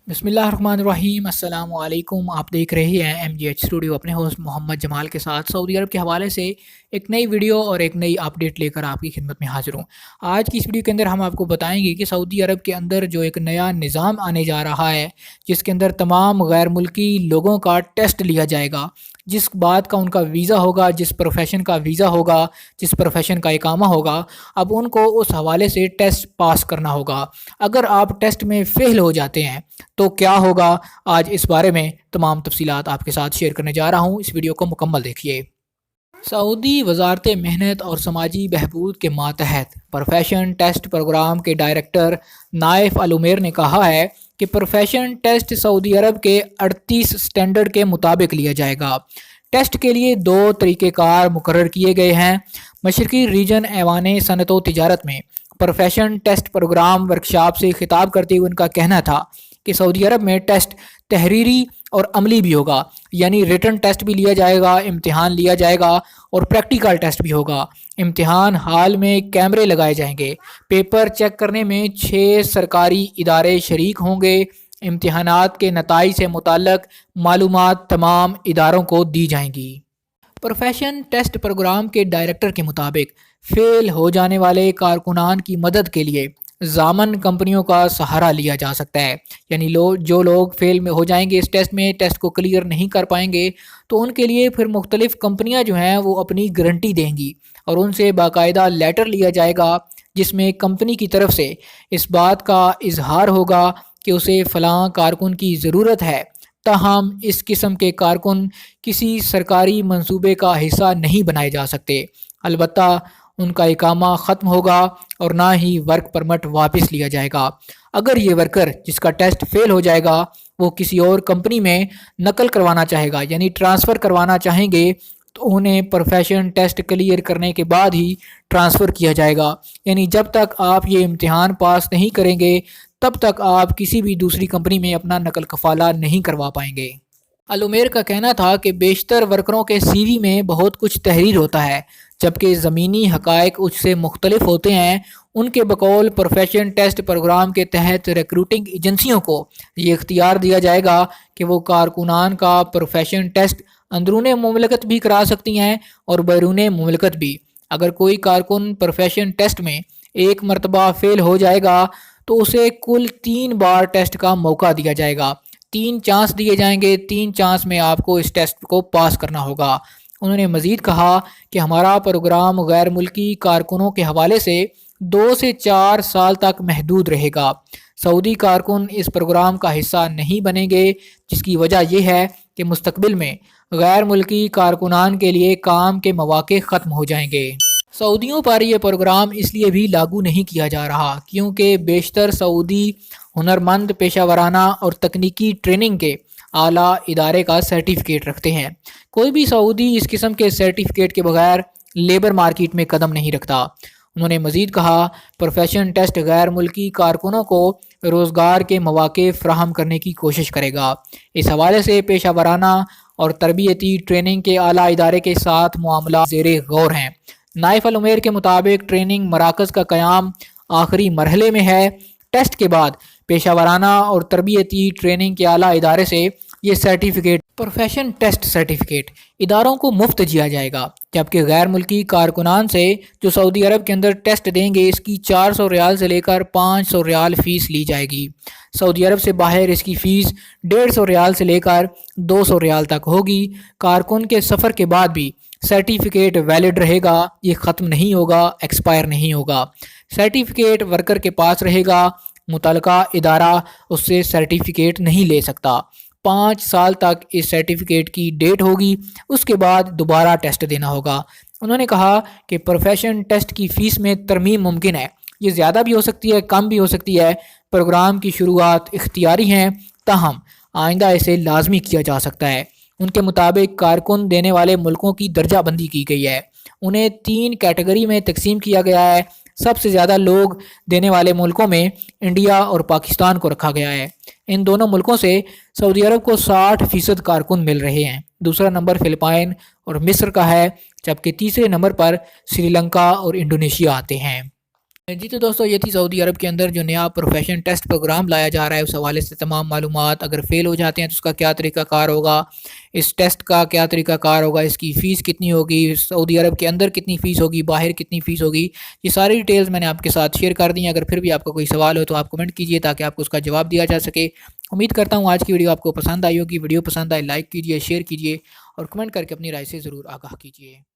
بسم اللہ الرحمن الرحیم۔ السلام علیکم، آپ دیکھ رہے ہیں ایم جی ایچ اسٹوڈیو، اپنے ہوسٹ محمد جمال کے ساتھ سعودی عرب کے حوالے سے ایک نئی ویڈیو اور ایک نئی اپڈیٹ لے کر آپ کی خدمت میں حاضر ہوں۔ آج کی اس ویڈیو کے اندر ہم آپ کو بتائیں گے کہ سعودی عرب کے اندر جو ایک نیا نظام آنے جا رہا ہے، جس کے اندر تمام غیر ملکی لوگوں کا ٹیسٹ لیا جائے گا، جس بات کا ان کا ویزا ہوگا، جس پروفیشن کا ویزا ہوگا، جس پروفیشن کا اقامہ ہوگا، اب ان کو اس حوالے سے ٹیسٹ پاس کرنا ہوگا۔ اگر آپ ٹیسٹ میں فیل ہو جاتے ہیں تو کیا ہوگا، آج اس بارے میں تمام تفصیلات آپ کے ساتھ شیئر کرنے جا رہا ہوں۔ اس ویڈیو کو مکمل دیکھیے۔ سعودی وزارت محنت اور سماجی بہبود کے ماتحت پروفیشن ٹیسٹ پروگرام کے ڈائریکٹر نائف العمیر نے کہا ہے کہ پروفیشن ٹیسٹ سعودی عرب کے 38 سٹینڈرڈ کے مطابق لیا جائے گا۔ ٹیسٹ کے لیے 2 طریقہ کار مقرر کیے گئے ہیں۔ مشرقی ریجن ایوان صنعت و تجارت میں پروفیشن ٹیسٹ پروگرام ورکشاپ سے خطاب کرتے ہوئے ان کا کہنا تھا کہ سعودی عرب میں ٹیسٹ تحریری اور عملی بھی ہوگا، یعنی ریٹن ٹیسٹ بھی لیا جائے گا، امتحان لیا جائے گا اور پریکٹیکل ٹیسٹ بھی ہوگا۔ امتحان ہال میں کیمرے لگائے جائیں گے۔ پیپر چیک کرنے میں 6 سرکاری ادارے شریک ہوں گے۔ امتحانات کے نتائج سے متعلق معلومات تمام اداروں کو دی جائیں گی۔ پروفیشن ٹیسٹ پروگرام کے ڈائریکٹر کے مطابق فیل ہو جانے والے کارکنان کی مدد کے لیے ضامن کمپنیوں کا سہارا لیا جا سکتا ہے، یعنی جو لوگ فیل میں ہو جائیں گے اس ٹیسٹ کو کلیئر نہیں کر پائیں گے تو ان کے لیے پھر مختلف کمپنیاں جو ہیں وہ اپنی گارنٹی دیں گی اور ان سے باقاعدہ لیٹر لیا جائے گا، جس میں کمپنی کی طرف سے اس بات کا اظہار ہوگا کہ اسے فلاں کارکن کی ضرورت ہے، تاہم اس قسم کے کارکن کسی سرکاری منصوبے کا حصہ نہیں بنائے جا سکتے۔ البتہ ان کا اقامہ ختم ہوگا اور نہ ہی ورک پرمٹ واپس لیا جائے گا۔ اگر یہ ورکر جس کا ٹیسٹ فیل ہو جائے گا وہ کسی اور کمپنی میں نقل کروانا چاہے گا، یعنی ٹرانسفر کروانا چاہیں گے، تو انہیں پروفیشن ٹیسٹ کلیئر کرنے کے بعد ہی ٹرانسفر کیا جائے گا، یعنی جب تک آپ یہ امتحان پاس نہیں کریں گے تب تک آپ کسی بھی دوسری کمپنی میں اپنا نقل کفالہ نہیں کروا پائیں گے۔ العمیر کا کہنا تھا کہ بیشتر ورکروں کے سی وی میں بہت کچھ تحریر ہوتا ہے، جبکہ زمینی حقائق اس سے مختلف ہوتے ہیں۔ ان کے بقول پروفیشن ٹیسٹ پروگرام کے تحت ریکروٹنگ ایجنسیوں کو یہ اختیار دیا جائے گا کہ وہ کارکنان کا پروفیشن ٹیسٹ اندرون مملکت بھی کرا سکتی ہیں اور بیرون مملکت بھی۔ اگر کوئی کارکن پروفیشن ٹیسٹ میں ایک مرتبہ فیل ہو جائے گا تو اسے کل 3 بار ٹیسٹ کا موقع دیا جائے گا، 3 چانس دیے جائیں گے، 3 چانس میں آپ کو اس ٹیسٹ کو پاس کرنا ہوگا۔ انہوں نے مزید کہا کہ ہمارا پروگرام غیر ملکی کارکنوں کے حوالے سے 2 سے 4 سال تک محدود رہے گا۔ سعودی کارکن اس پروگرام کا حصہ نہیں بنیں گے، جس کی وجہ یہ ہے کہ مستقبل میں غیر ملکی کارکنان کے لیے کام کے مواقع ختم ہو جائیں گے۔ سعودیوں پر یہ پروگرام اس لیے بھی لاگو نہیں کیا جا رہا کیونکہ بیشتر سعودی ہنرمند پیشہ ورانہ اور تکنیکی ٹریننگ کے اعلیٰ ادارے کا سرٹیفکیٹ رکھتے ہیں۔ کوئی بھی سعودی اس قسم کے سرٹیفکیٹ کے بغیر لیبر مارکیٹ میں قدم نہیں رکھتا۔ انہوں نے مزید کہا پروفیشن ٹیسٹ غیر ملکی کارکنوں کو روزگار کے مواقع فراہم کرنے کی کوشش کرے گا۔ اس حوالے سے پیشہ ورانہ اور تربیتی ٹریننگ کے اعلیٰ ادارے کے ساتھ معاملات زیر غور ہیں۔ نائف العمیر کے مطابق ٹریننگ مراکز کا قیام آخری مرحلے میں ہے۔ ٹیسٹ کے بعد پیشہ ورانہ اور تربیتی ٹریننگ کے اعلیٰ ادارے سے یہ سرٹیفکیٹ پروفیشن ٹیسٹ سرٹیفکیٹ اداروں کو مفت دیا جائے گا، جبکہ غیر ملکی کارکنان سے جو سعودی عرب کے اندر ٹیسٹ دیں گے اس کی 400 ریال سے لے کر 500 ریال فیس لی جائے گی۔ سعودی عرب سے باہر اس کی فیس 150 ریال سے لے کر 200 ریال تک ہوگی۔ کارکن کے سفر کے بعد بھی سرٹیفکیٹ ویلڈ رہے گا، یہ ختم نہیں ہوگا، ایکسپائر نہیں ہوگا۔ سرٹیفکیٹ ورکر کے پاس رہے گا، متعلقہ ادارہ اس سے سرٹیفکیٹ نہیں لے سکتا۔ 5 سال تک اس سرٹیفکیٹ کی ڈیٹ ہوگی، اس کے بعد دوبارہ ٹیسٹ دینا ہوگا۔ انہوں نے کہا کہ پروفیشن ٹیسٹ کی فیس میں ترمیم ممکن ہے، یہ زیادہ بھی ہو سکتی ہے، کم بھی ہو سکتی ہے۔ پروگرام کی شروعات اختیاری ہیں، تاہم آئندہ اسے لازمی کیا جا سکتا ہے۔ ان کے مطابق کارکن دینے والے ملکوں کی درجہ بندی کی گئی ہے، انہیں 3 کیٹیگری میں تقسیم کیا گیا ہے۔ سب سے زیادہ لوگ دینے والے ملکوں میں انڈیا اور پاکستان کو رکھا گیا ہے۔ ان دونوں ملکوں سے سعودی عرب کو 60% کارکن مل رہے ہیں۔ دوسرا نمبر فلپائن اور مصر کا ہے، جبکہ تیسرے نمبر پر سری لنکا اور انڈونیشیا آتے ہیں۔ جی تو دوستوں یہ تھی سعودی عرب کے اندر جو نیا پروفیشن ٹیسٹ پروگرام لایا جا رہا ہے، اس حوالے سے تمام معلومات، اگر فیل ہو جاتے ہیں تو اس کا کیا طریقہ کار ہوگا، اس ٹیسٹ کا کیا طریقہ کار ہوگا، اس کی فیس کتنی ہوگی، سعودی عرب کے اندر کتنی فیس ہوگی، باہر کتنی فیس ہوگی، یہ ساری ڈیٹیلز میں نے آپ کے ساتھ شیئر کر دی ہیں۔ اگر پھر بھی آپ کا کوئی سوال ہو تو آپ کمنٹ کیجئے تاکہ آپ کو اس کا جواب دیا جا سکے۔ امید کرتا ہوں آج کی ویڈیو آپ کو پسند آئی ہوگی۔ ویڈیو پسند آئے لائک کیجئے، شیئر کیجئے اور کمنٹ کر کے اپنی رائے سے ضرور آگاہ کیجئے۔